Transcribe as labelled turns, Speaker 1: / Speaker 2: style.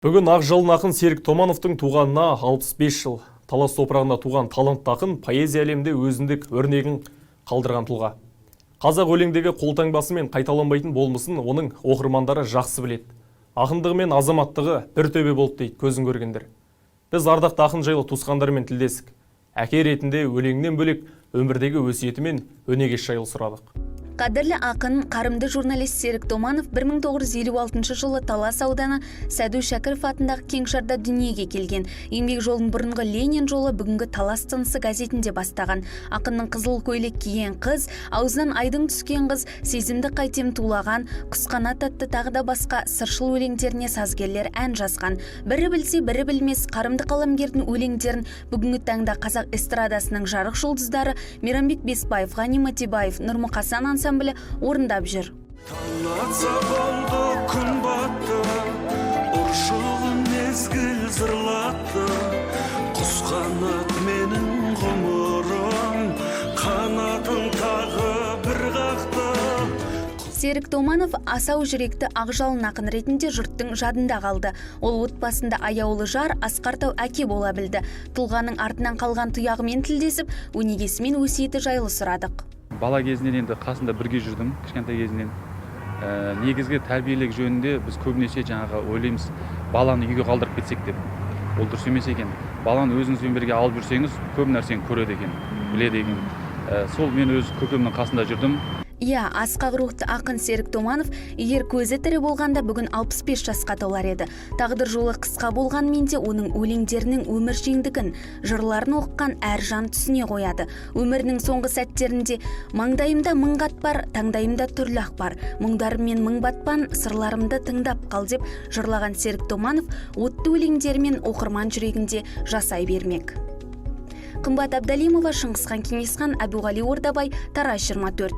Speaker 1: Бүгін Ақжалын ақын Серік Томановтың туғанына 65 жыл. Талас топырағында туған талантты ақын поэзия әлемінде өзіндік өрнегін қалдырған тұлға. Қазақ өлеңдегі қолтаңбасы мен қайталанбайтын болмысын оның оқырмандары жақсы біледі. Ақындығы мен азаматтығы бір төбе болды дейді көзін көргендер. Біз ардақты ақын жайлы туысқандармен тілдесік. Әке ретінде өлеңнен бөлек өмірдегі өсиеті мен өнегесі жайлы сұрадық.
Speaker 2: Қадірлі ақын, қарымды журналист Серік Томанов 1956 жылы Талас ауданы Сәду Шәкіров атындағы Кеңшарда дүниеге келген. Еңбек жолын бұрынғы Ленин жолы бүгінгі Талас тынысы газетінде бастаған. Ақынның қызыл көйлек киген қыз, аузынан айдың түскен қыз, сезімді қайтем тулаған, құсқанат атты тағы да басқа сыршыл өлеңдеріне сазгерлер ән жазған. Бірі білсе, бірі білмес қарымды қаламгердің өлеңдерін бүгінгі таңда қазақ эстрадасының жарық жұлдыздары Мейрамбек Беспаев, Ғани Матибаев, Нұрмұқасан ансамблі орындап жүр.
Speaker 3: Талатса болды күн батты, ұршығын мезгіл зырлатты, құсқанат менің ғұмырым, қанатын тағы бір қақты.
Speaker 2: Серік Томанов асау жүректі Ақжалын ақын ретінде жұрттың жадында қалды. Ол отбасында аяулы жар, асқартау әке бола білді. Тұлғаның артынан қалған тұяғымен тілдесіп, өнегесі мен өсиеті жайлы сұрадық.
Speaker 4: Бала кезінен енді қасында бірге жүрдім, кішкентай кезінен. Негізгі тәрбиелік жөнінде біз көбінесе жаңағы ойлаймыз, баланы үйге қалдырып кетсек деп. Ол дұрыс емес екен. Баланы өзіңізбен бірге алып жүрсеңіз, көп нәрсені көреді екен, біледі екен. Сол мен өз көкемнің қасында жүрдім.
Speaker 2: Иә, асқақ рухты ақын Серік Томанов егер көзі тірі болғанда бүгін 65 жасқа толар еді. Тағдыр жолы қысқа болғанмен де оның өлеңдерінің өміршеңдігін, жырларын оққан әр жан түсіне қояды. Өмірінің соңғы сәттерінде маңдайымда мың қат бар, таңдайымда түрлі ақ бар, мұңдарыммен мың батпан, сырларымды тыңдап қал деп жырлаған Серік Томанов отты өлеңдерімен оқырман жүрегінде жасай бермек. Қымбат Абдалимова, Шыңғысхан Кеңесхан, Әбуғали Ордабай, Тарас 24.